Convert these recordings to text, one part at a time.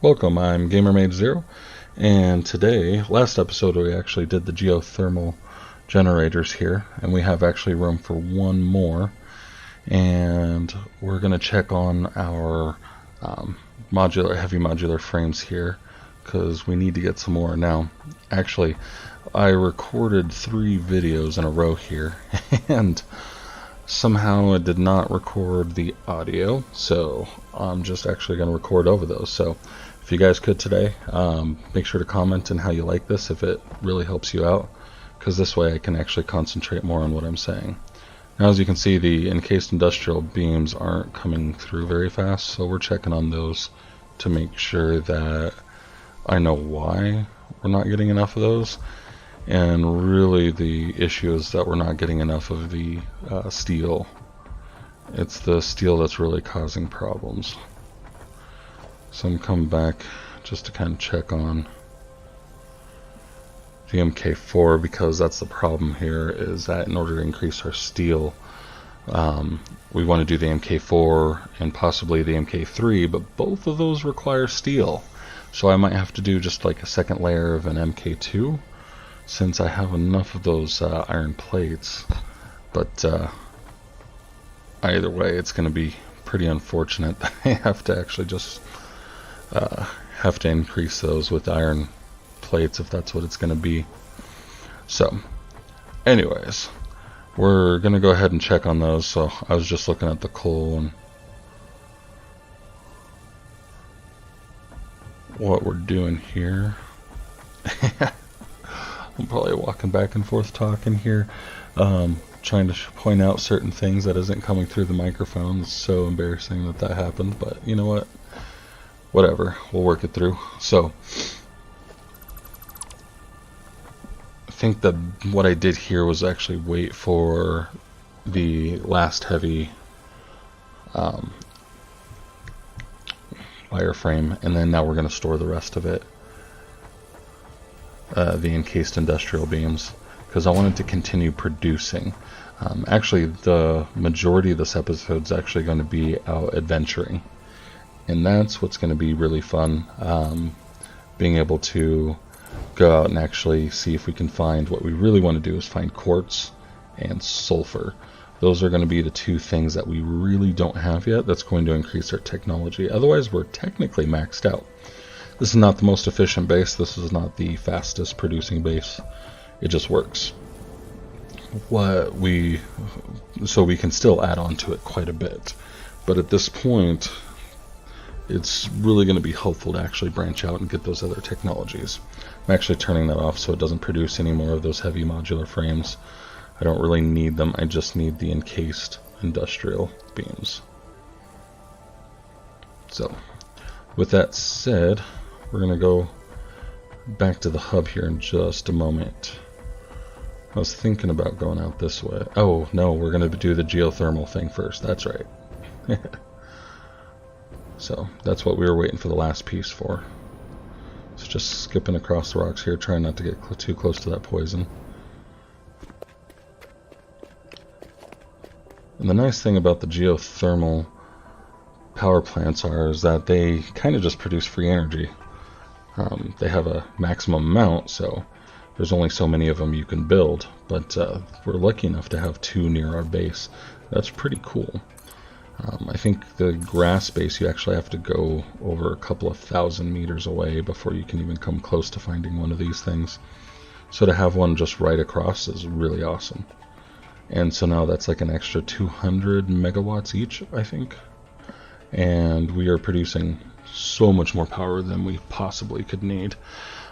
Welcome, I'm GamerMage0, and today, last episode we actually did the geothermal generators here, and we have actually room for one more, and we're going to check on our heavy modular frames here, because we need to get some more. Now, actually, I recorded 3 videos in a row here, and somehow it did not record the audio, so I'm just actually going to record over those. So if you guys could today, make sure to comment on how you like this, if it really helps you out, because this way I can actually concentrate more on what I'm saying. Now, as you can see, the encased industrial beams aren't coming through very fast, so we're checking on those to make sure that I know why we're not getting enough of those. And really the issue is that we're not getting enough of the steel. It's the steel that's really causing problems. So I'm coming back just to kind of check on the MK4, because that's the problem here, is that in order to increase our steel, we want to do the MK4 and possibly the MK3, but both of those require steel. So I might have to do just like a second layer of an MK2, since I have enough of those iron plates. But either way, it's going to be pretty unfortunate that I have to actually just have to increase those with iron plates, if that's what it's going to be. So anyways, we're going to go ahead and check on those. So I was just looking at the coal and what we're doing here. I'm probably walking back and forth talking here, trying to point out certain things that isn't coming through the microphone. It's so embarrassing that that happened, but you know what? Whatever, we'll work it through. So I think that what I did here was actually wait for the last heavy wireframe, and then now we're going to store the rest of it, the encased industrial beams, because I wanted to continue producing. Actually, the majority of this episode is actually going to be out adventuring, and that's what's going to be really fun, being able to go out and actually see if we can find what we really want to do, is find quartz and sulfur. Those are going to be the 2 things that we really don't have yet that's going to increase our technology. Otherwise, we're technically maxed out. This is not the most efficient base. This is not the fastest producing base. It just works. So we can still add on to it quite a bit. But at this point, it's really going to be helpful to actually branch out and get those other technologies. I'm actually turning that off so it doesn't produce any more of those heavy modular frames. I don't really need them. I just need the encased industrial beams. So with that said, we're going to go back to the hub here in just a moment. I was thinking about going out this way. Oh no, we're going to do the geothermal thing first. That's right. So that's what we were waiting for the last piece for. So just skipping across the rocks here, trying not to get too close to that poison. And the nice thing about the geothermal power plants is that they kind of just produce free energy. They have a maximum amount, so there's only so many of them you can build, but we're lucky enough to have 2 near our base. That's pretty cool. I think the grass base, you actually have to go over a couple of 1,000 meters away before you can even come close to finding one of these things. So to have one just right across is really awesome. And so now that's like an extra 200 megawatts each, I think. And we are producing so much more power than we possibly could need.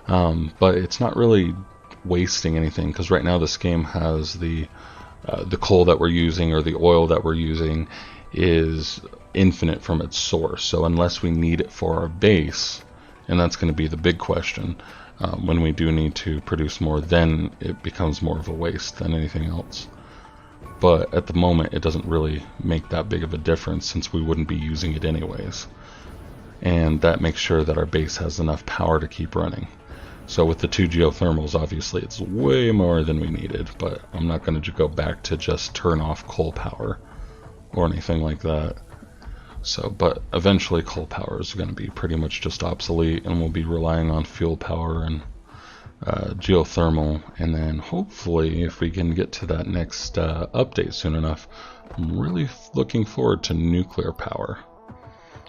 But it's not really wasting anything, because right now this game has the coal that we're using, or the oil that we're using, is infinite from its source. So unless we need it for our base, and that's going to be the big question, when we do need to produce more, then it becomes more of a waste than anything else. But at the moment, it doesn't really make that big of a difference, since we wouldn't be using it anyways. And that makes sure that our base has enough power to keep running. So with the 2 geothermals, obviously it's way more than we needed, but I'm not going to go back to just turn off coal power or anything like that. So, but eventually coal power is going to be pretty much just obsolete, and we'll be relying on fuel power and geothermal. And then hopefully, if we can get to that next update soon enough, I'm really looking forward to nuclear power.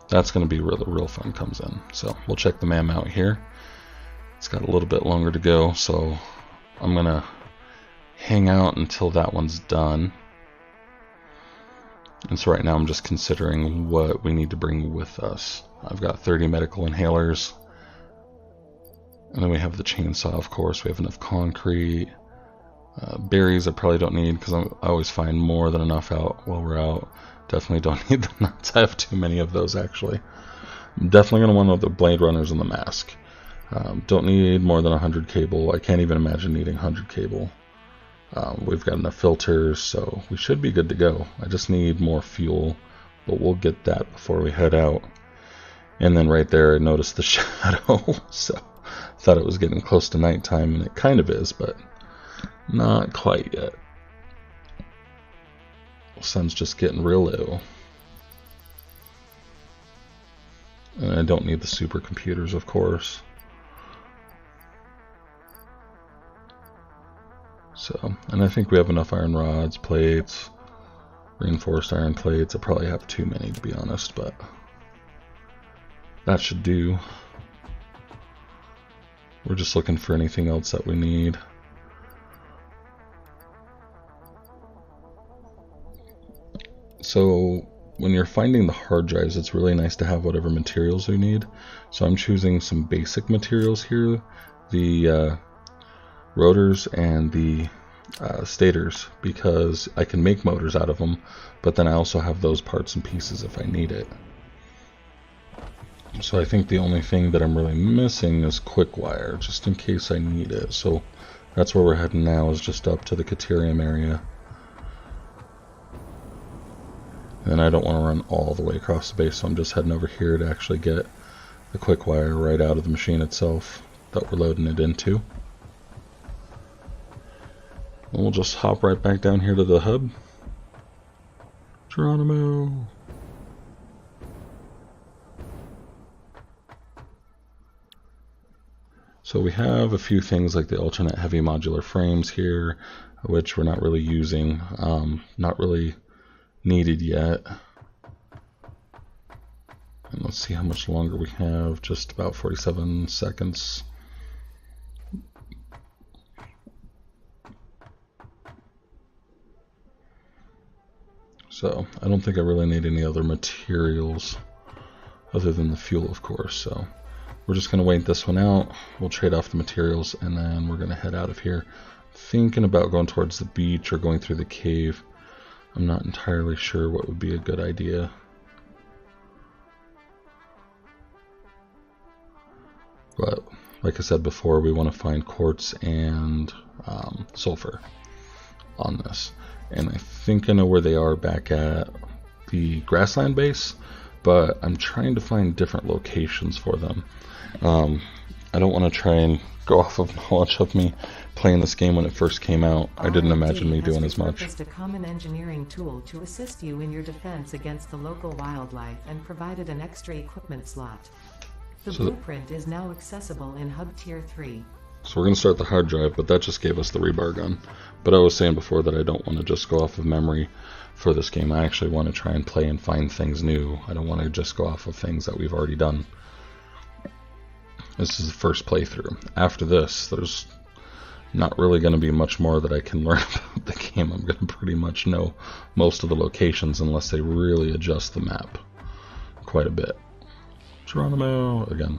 That's going to be where the real fun comes in. So we'll check the MAM out here. It's got a little bit longer to go, so I'm going to hang out until that one's done. And so right now I'm just considering what we need to bring with us. I've got 30 medical inhalers. And then we have the chainsaw, of course. We have enough concrete. Berries I probably don't need because I always find more than enough out while we're out. Definitely don't need the nuts. I have too many of those, actually. I'm definitely going to want the blade runners and the mask. Don't need more than 100 cable. I can't even imagine needing 100 cable. We've got enough filters, so we should be good to go. I just need more fuel, but we'll get that before we head out. And then right there I noticed the shadow, so I thought it was getting close to nighttime, and it kind of is, but not quite yet. The sun's just getting real low. And I don't need the supercomputers, of course. So, and I think we have enough iron rods, plates, reinforced iron plates. I probably have too many, to be honest, but that should do. We're just looking for anything else that we need. So when you're finding the hard drives, it's really nice to have whatever materials you need. So I'm choosing some basic materials here. The rotors and the stators, because I can make motors out of them, but then I also have those parts and pieces if I need it. So I think the only thing that I'm really missing is quick wire, just in case I need it. So that's where we're heading now, is just up to the Caterium area. And I don't want to run all the way across the base, so I'm just heading over here to actually get the quick wire right out of the machine itself that we're loading it into. And we'll just hop right back down here to the hub. Geronimo! So we have a few things like the alternate heavy modular frames here, which we're not really using, not really needed yet. And let's see how much longer we have, just about 47 seconds. So I don't think I really need any other materials other than the fuel, of course. So we're just going to wait this one out. We'll trade off the materials, and then we're going to head out of here. Thinking about going towards the beach or going through the cave. I'm not entirely sure what would be a good idea. But like I said before, we want to find quartz and sulfur on this. And I think I know where they are back at the grassland base, but I'm trying to find different locations for them. I don't want to try and go off of knowledge of me playing this game when it first came out. I didn't imagine me doing as much. A common engineering tool to assist you in your defense against the local wildlife and provided an extra equipment slot. The blueprint is now accessible in Hub Tier 3. So we're going to start the hard drive, but that just gave us the rebar gun. But I was saying before that I don't want to just go off of memory for this game. I actually want to try and play and find things new. I don't want to just go off of things that we've already done. This is the first playthrough. After this, there's not really going to be much more that I can learn about the game. I'm going to pretty much know most of the locations unless they really adjust the map quite a bit. Geronimo again.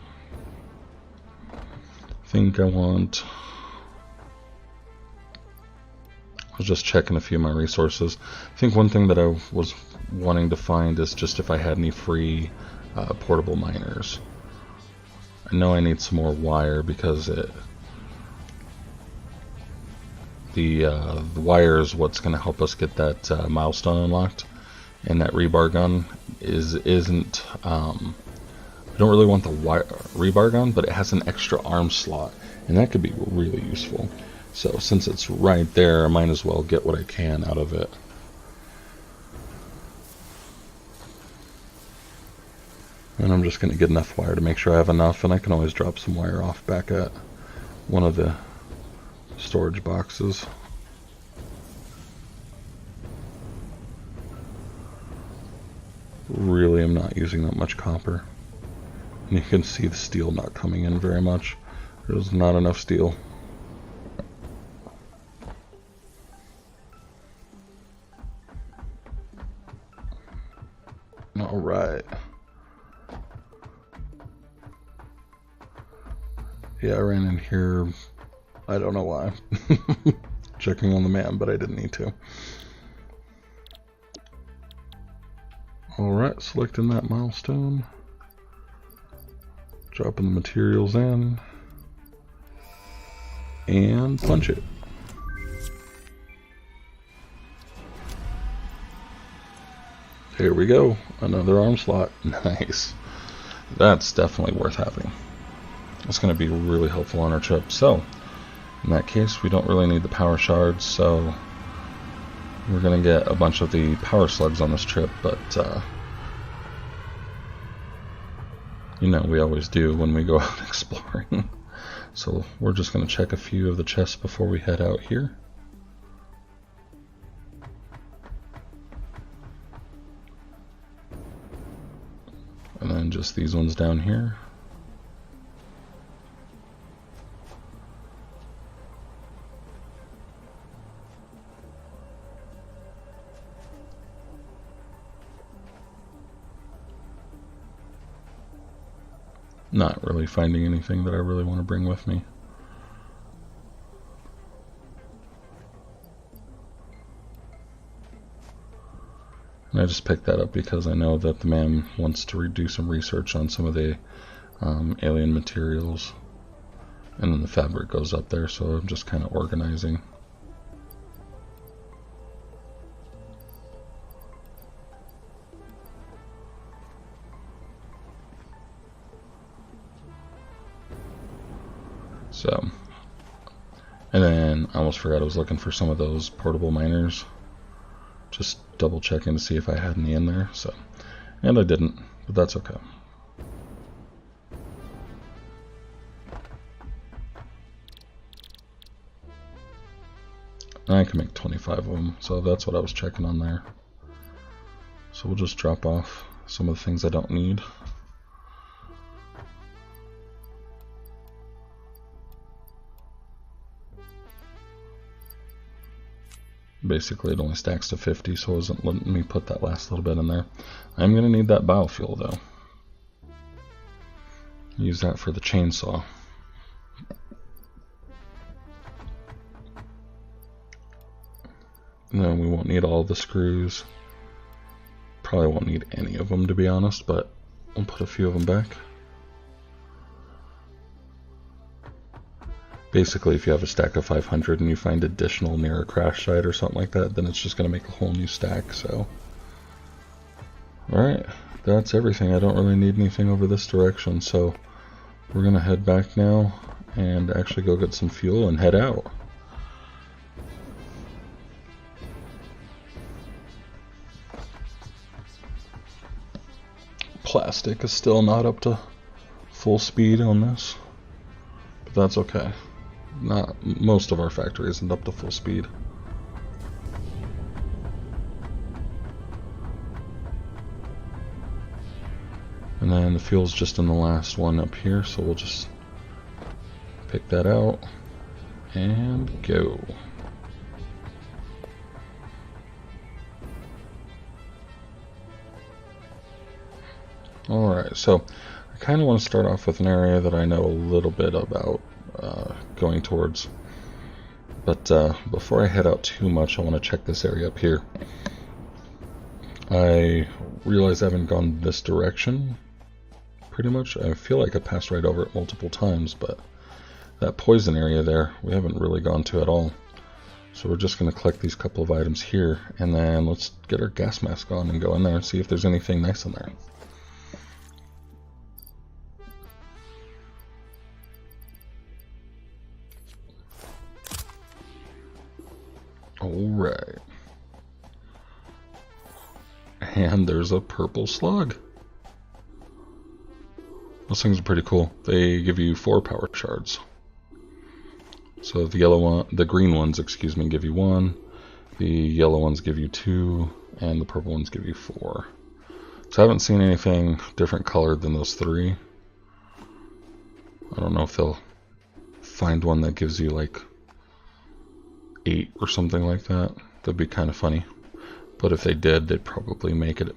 I think I was just checking a few of my resources. I think one thing that I was wanting to find is just if I had any free portable miners. I know I need some more wire because the wire is what's going to help us get that milestone unlocked, and that rebar gun isn't. I don't really want the rebar gun, but it has an extra arm slot, and that could be really useful. So since it's right there, I might as well get what I can out of it. And I'm just going to get enough wire to make sure I have enough, and I can always drop some wire off back at one of the storage boxes. Really am not using that much copper. And you can see the steel not coming in very much. There's not enough steel. Alright. Yeah, I ran in here, I don't know why. Checking on the man, but I didn't need to. Alright, selecting that milestone. Dropping the materials in. And punch it. There we go. Another arm slot. Nice. That's definitely worth having. It's going to be really helpful on our chip. So, in that case, we don't really need the power shards, so we're going to get a bunch of the power slugs on this trip, but you know, we always do when we go out exploring. So we're just going to check a few of the chests before we head out here. And then just these ones down here. Not really finding anything that I really want to bring with me. And I just picked that up because I know that the man wants to do some research on some of the alien materials. And then the fabric goes up there, so I'm just kind of organizing. So, and then I almost forgot I was looking for some of those portable miners. Just double checking to see if I had any in there. So, and I didn't, but that's okay. I can make 25 of them, so that's what I was checking on there. So we'll just drop off some of the things I don't need. Basically it only stacks to 50, so it wasn't letting me put that last little bit in there. I'm going to need that biofuel though. Use that for the chainsaw. And then we won't need all the screws. Probably won't need any of them, to be honest, but we'll put a few of them back. Basically, if you have a stack of 500 and you find additional near a crash site or something like that, then it's just going to make a whole new stack, so. Alright, that's everything. I don't really need anything over this direction, so we're going to head back now and actually go get some fuel and head out. Plastic is still not up to full speed on this, but that's okay. Not most of our factory isn't up to full speed. And then the fuel's just in the last one up here, so we'll just pick that out and go. Alright, so I kind of want to start off with an area that I know a little bit about going towards. But before I head out too much, I want to check this area up here. I realize I haven't gone this direction, pretty much. I feel like I passed right over it multiple times, but that poison area there, we haven't really gone to at all. So we're just going to collect these couple of items here, and then let's get our gas mask on and go in there and see if there's anything nice in there. Alright. And there's a purple slug. Those things are pretty cool. They give you 4 power shards. So the green ones, excuse me, give you 1. The yellow ones give you 2, and the purple ones give you 4. So I haven't seen anything different colored than those 3. I don't know if they'll find one that gives you like 8 or something like that. That'd be kind of funny. But if they did, they'd probably make it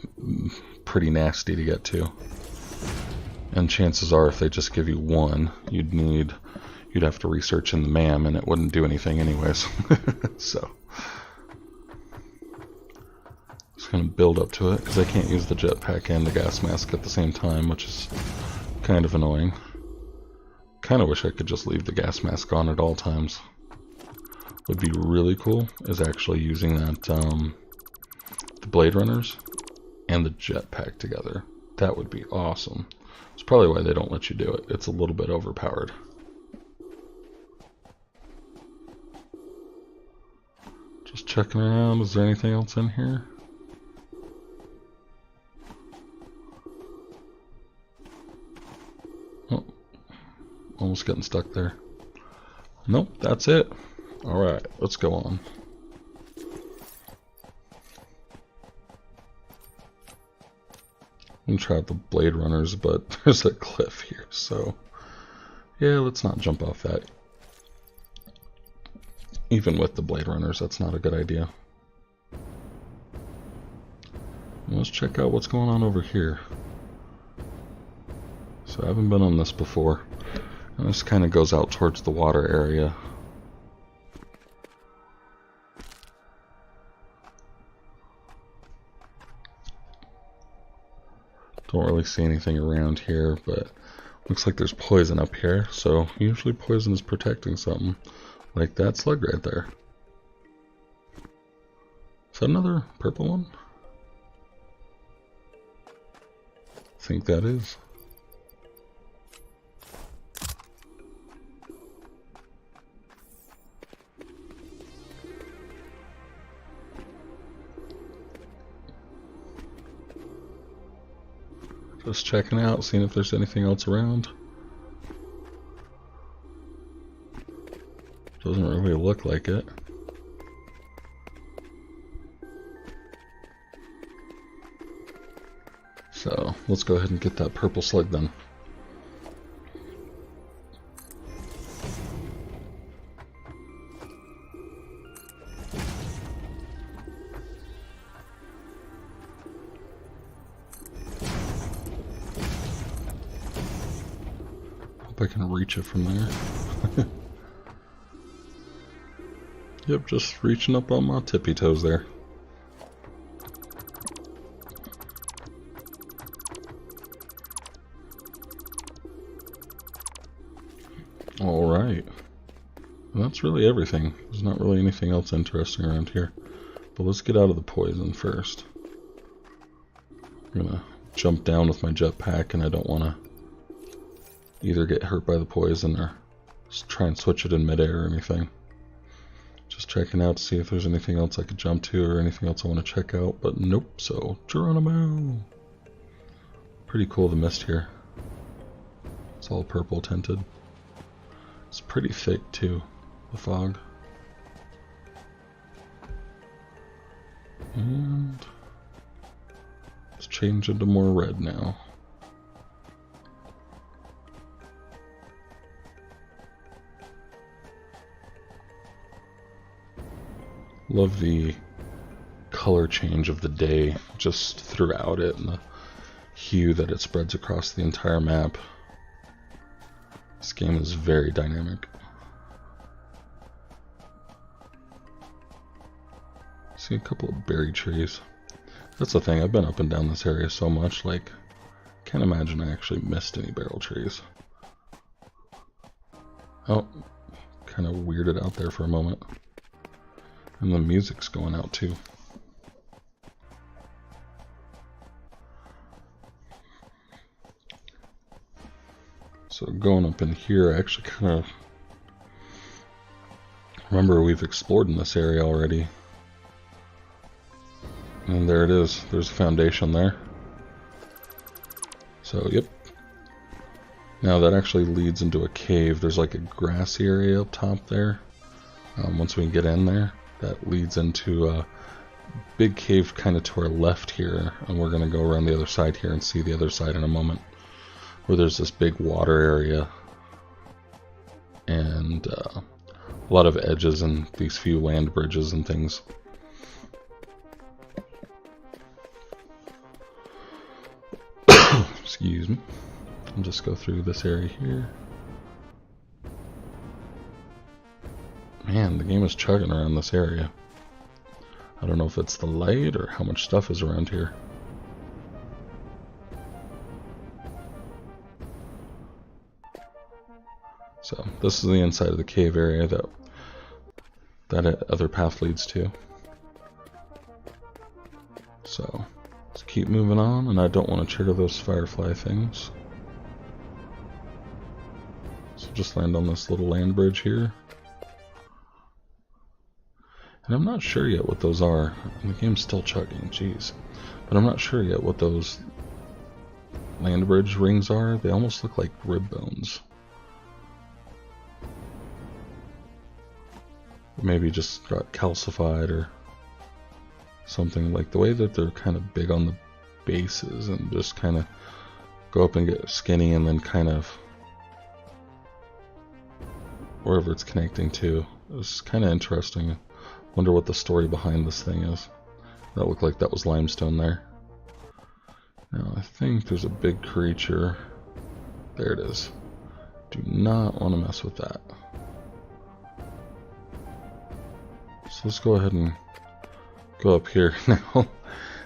pretty nasty to get to. And chances are, if they just give you 1, you'd have to research in the MAM, and it wouldn't do anything anyways. So just gonna build up to it, because I can't use the jetpack and the gas mask at the same time, which is kind of annoying. Kind of wish I could just leave the gas mask on at all times. Would be really cool is actually using that the Blade Runners and the jetpack together. That would be awesome. It's probably why they don't let you do it. It's a little bit overpowered. Just checking around. Is there anything else in here? Oh, almost getting stuck there. Nope, that's it. Alright, let's go on. I'm gonna try out the Blade Runners, but there's a cliff here, so yeah, let's not jump off that. Even with the Blade Runners, that's not a good idea. Let's check out what's going on over here. So I haven't been on this before. And this kind of goes out towards the water area. Don't really see anything around here, but looks like there's poison up here. So usually poison is protecting something. Like that slug right there. Is that another purple one? I think that is. Just checking out, seeing if there's anything else around. Doesn't really look like it. So let's go ahead and get that purple slug then. Hope I can reach it from there. Yep, just reaching up on my tippy toes there. Alright. That's really everything. There's not really anything else interesting around here. But let's get out of the poison first. I'm gonna jump down with my jetpack, and I don't want to either get hurt by the poison or just try and switch it in midair or anything. Just checking out to see if there's anything else I could jump to or anything else I want to check out, but nope, so Geronimo! Pretty cool, the mist here. It's all purple tinted. It's pretty thick too, the fog. And it's changed into more red now. Love the color change of the day just throughout it and the hue that it spreads across the entire map. This game is very dynamic. See a couple of berry trees. That's the thing, I've been up and down this area so much, like, can't imagine I actually missed any barrel trees. Oh, kind of weirded out there for a moment. And the music's going out too. So going up in here, I actually kind of remember we've explored in this area already. And there it is. There's a foundation there. So, yep. Now that actually leads into a cave. There's like a grassy area up top there. Once we get in there, that leads into a big cave kind of to our left here, and we're going to go around the other side here and see the other side in a moment, where there's this big water area and a lot of edges and these few land bridges and things. Excuse me. I'll just go through this area here. Man, the game is chugging around this area. I don't know if it's the light or how much stuff is around here. So this is the inside of the cave area that other path leads to. So let's keep moving on, and I don't want to trigger those firefly things. So just land on this little land bridge here. And I'm not sure yet what those are. And the game's still chugging, jeez. But I'm not sure yet what those land bridge rings are. They almost look like rib bones. Maybe just got calcified or something. Like the way that they're kind of big on the bases and just kind of go up and get skinny and then kind of wherever it's connecting to. It's kind of interesting. Wonder what the story behind this thing is. That looked like that was limestone there. Now I think there's a big creature. There it is. Do not want to mess with that. So let's go ahead and go up here. Now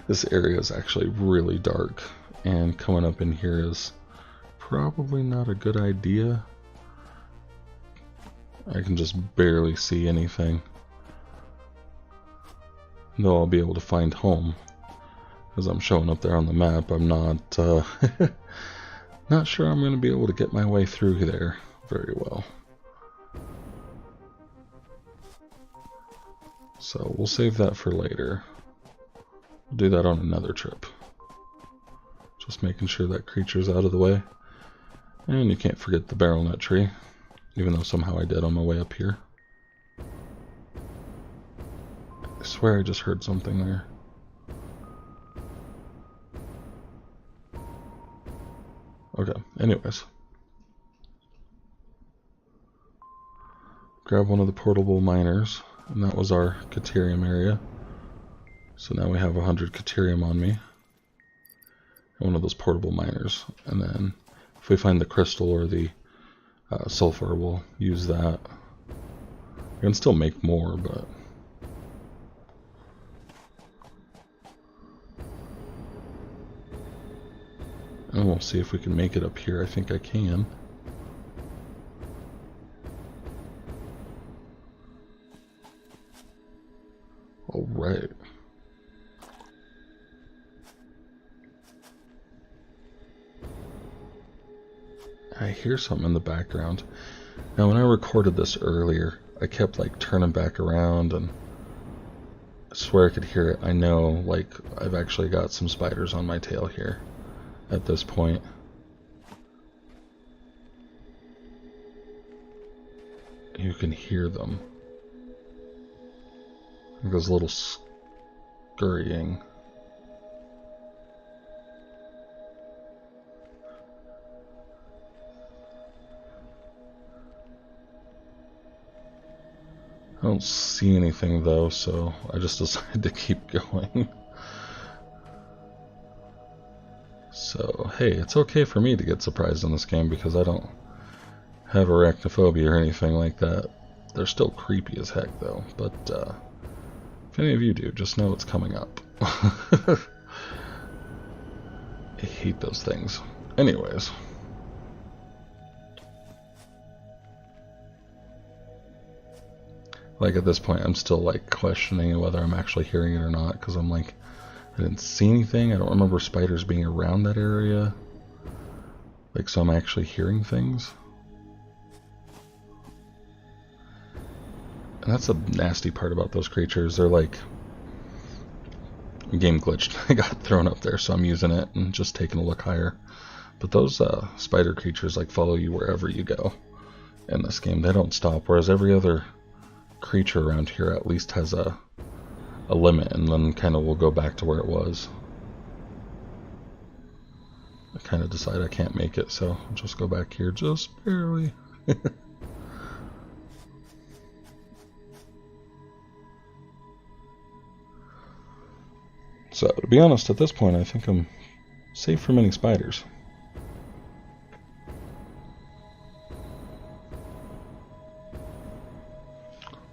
this area is actually really dark, and coming up in here is probably not a good idea. I can just barely see anything. Though I'll be able to find home, as I'm showing up there on the map. I'm not not sure I'm going to be able to get my way through there very well. So we'll save that for later. We'll do that on another trip. Just making sure that creature's out of the way. And you can't forget the barrel nut tree, even though somehow I did on my way up here. I swear I just heard something there. Okay, anyways. Grab one of the portable miners, and that was our Caterium area. So now we have 100 Caterium on me. And one of those portable miners. And then if we find the crystal or the sulfur, we'll use that. We can still make more, but... and we'll see if we can make it up here. I think I can. Alright. I hear something in the background. Now when I recorded this earlier, I kept like turning back around, and I swear I could hear it. I know, like, I've actually got some spiders on my tail here at this point. You can hear them. It goes a little scurrying. I don't see anything though, so I just decided to keep going. So, hey, it's okay for me to get surprised in this game because I don't have arachnophobia or anything like that. They're still creepy as heck though, but if any of you do, just know it's coming up. I hate those things. Anyways. Like at this point I'm still like questioning whether I'm actually hearing it or not, because I'm like, I didn't see anything. I don't remember spiders being around that area. Like, so I'm actually hearing things. And that's the nasty part about those creatures. They're like... game glitched. I got thrown up there, so I'm using it and just taking a look higher. But those spider creatures like follow you wherever you go in this game. They don't stop, whereas every other creature around here at least has a limit, and then kind of will go back to where it was. I kind of decide I can't make it, so I'll just go back here just barely. So, to be honest, at this point, I think I'm safe from any spiders.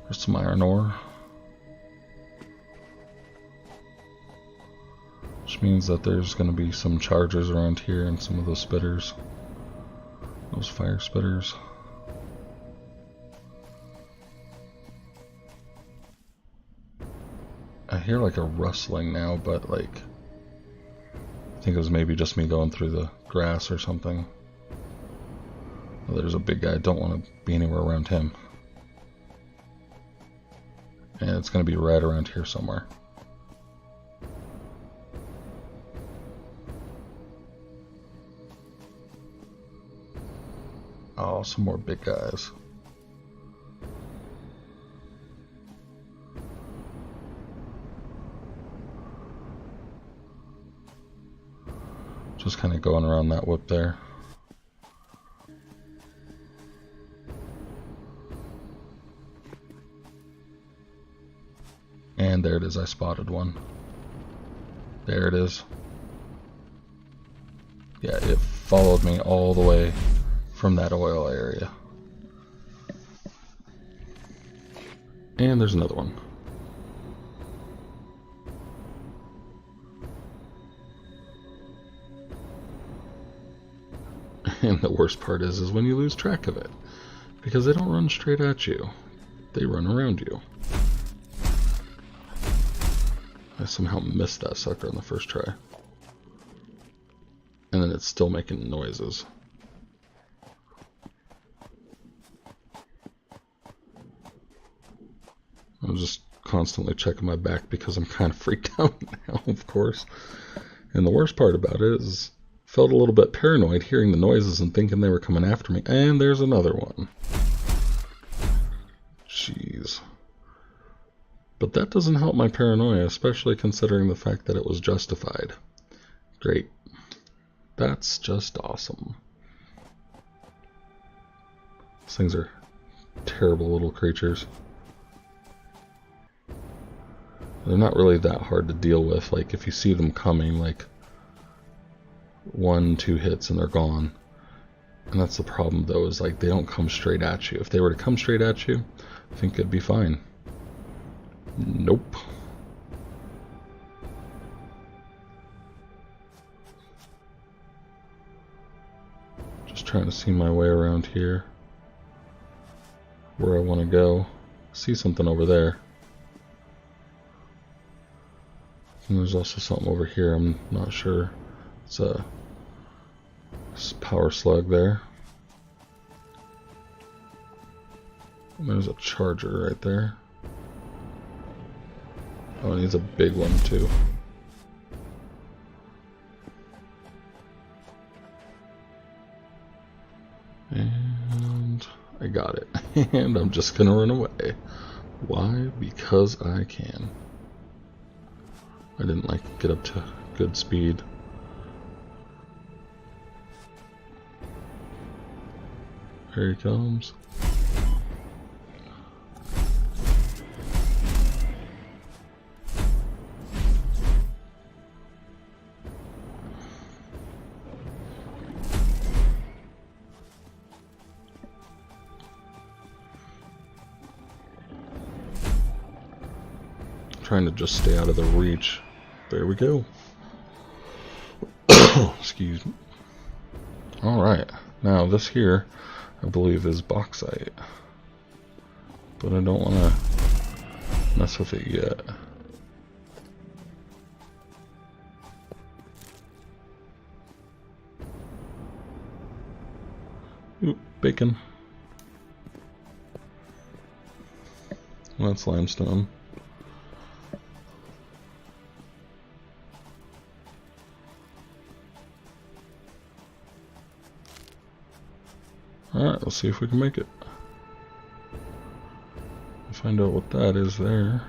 There's some iron ore. Which means that there's going to be some chargers around here and some of those spitters. Those fire spitters. I hear like a rustling now, but like I think it was maybe just me going through the grass or something. Oh, there's a big guy. I don't want to be anywhere around him. And it's going to be right around here somewhere. Oh, some more big guys. Just kind of going around that whip there. And there it is, I spotted one. There it is. Yeah, it followed me all the way from that oil area. And there's another one. And the worst part is when you lose track of it. Because they don't run straight at you. They run around you. I somehow missed that sucker on the first try. And then it's still making noises. I'm just constantly checking my back because I'm kind of freaked out now, of course. And the worst part about it is felt a little bit paranoid hearing the noises and thinking they were coming after me. And there's another one. Jeez. But that doesn't help my paranoia, especially considering the fact that it was justified. Great. That's just awesome. These things are terrible little creatures. They're not really that hard to deal with. Like, if you see them coming, like 1-2 hits and they're gone. And that's the problem, though, is like they don't come straight at you. If they were to come straight at you, I think it'd be fine. Nope. Just trying to see my way around here. Where I want to go. See something over there. And there's also something over here, I'm not sure. It's a power slug there. And there's a charger right there. Oh, and he's a big one too. And I got it. And I'm just gonna run away. Why? Because I can. I didn't like get up to good speed. Here he comes. Trying to just stay out of the reach. There we go. Excuse me. Alright, now this here I believe is bauxite, but I don't want to mess with it yet. Oop, bacon. Well, that's limestone. Alright, let's see if we can make it. Find out what that is there.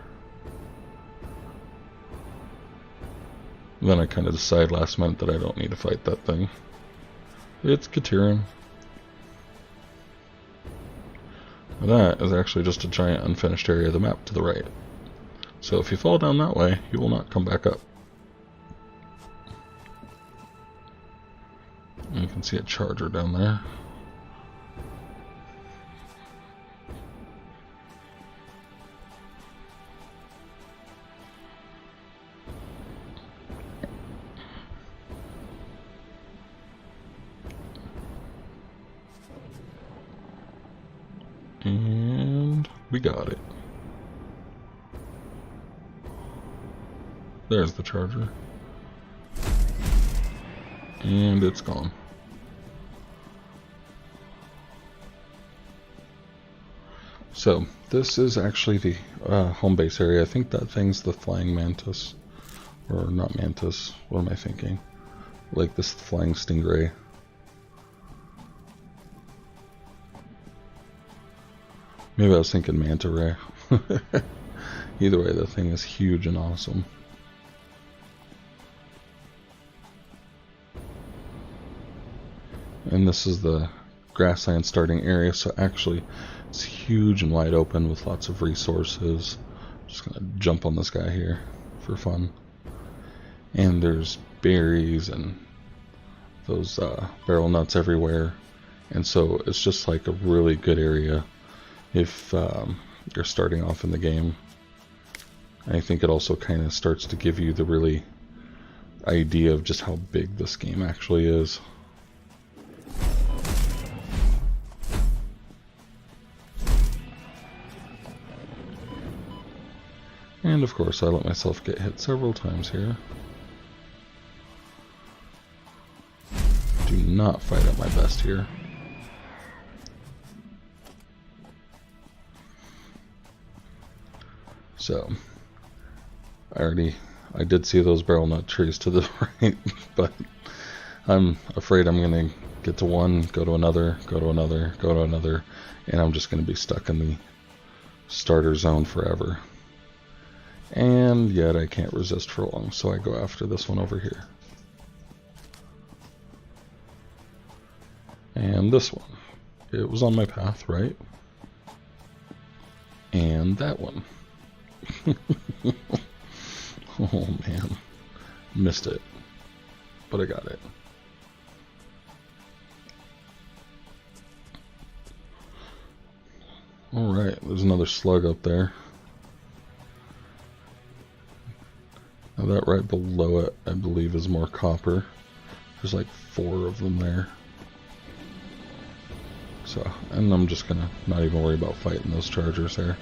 Then I kind of decide last minute that I don't need to fight that thing. It's Katerin. That is actually just a giant unfinished area of the map to the right. So if you fall down that way, you will not come back up. And you can see a charger down there. And we got it. There's the charger. And it's gone. So, this is actually the home base area. I think that thing's the flying mantis. Or not mantis, what am I thinking? Like this flying stingray. Maybe I was thinking manta ray. Either way, that thing is huge and awesome. And this is the grassland starting area, so actually it's huge and wide open with lots of resources. Just gonna jump on this guy here for fun. And there's berries and those barrel nuts everywhere, and so it's just like a really good area if you're starting off in the game. I think it also kind of starts to give you the really idea of just how big this game actually is. And of course I let myself get hit several times here. Do not fight at my best here. So, I did see those barrel nut trees to the right, but I'm afraid I'm going to get to one, go to another, go to another, go to another, and I'm just going to be stuck in the starter zone forever. And yet I can't resist for long, so I go after this one over here. And this one. It was on my path, right? And that one. Oh man, missed it, but I got it. Alright, there's another slug up there. Now that right below it, I believe, is more copper. There's like 4 of them there. So, and I'm just gonna not even worry about fighting those chargers there.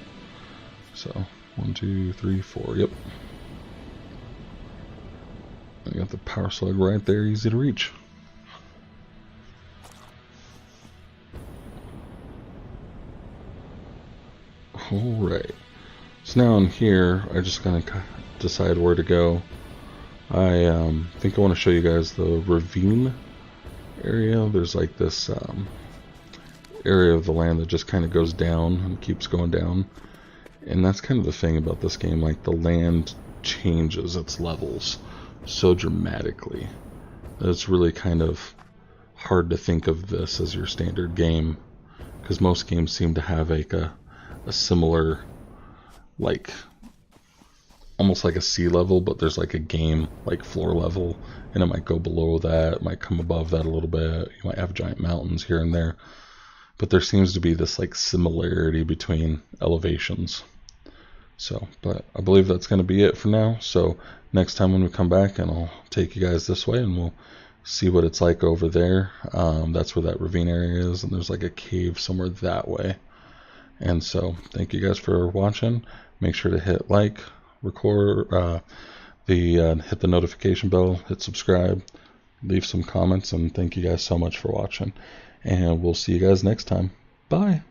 So, 1, 2, 3, 4, yep. I got the power slug right there, easy to reach. Alright. So now in here, I just gotta decide where to go. I think I want to show you guys the ravine area. There's like this area of the land that just kind of goes down and keeps going down. And that's kind of the thing about this game, like the land changes its levels so dramatically that it's really kind of hard to think of this as your standard game, because most games seem to have like a similar, like almost like a sea level, but there's like a game like floor level, and it might go below that, it might come above that a little bit, you might have giant mountains here and there, but there seems to be this like similarity between elevations. So, but I believe that's going to be it for now. So next time when we come back, and I'll take you guys this way and we'll see what it's like over there. That's where that ravine area is, and there's like a cave somewhere that way. And so thank you guys for watching. Make sure to hit like, hit the notification bell, hit subscribe, leave some comments, and thank you guys so much for watching. And we'll see you guys next time. Bye.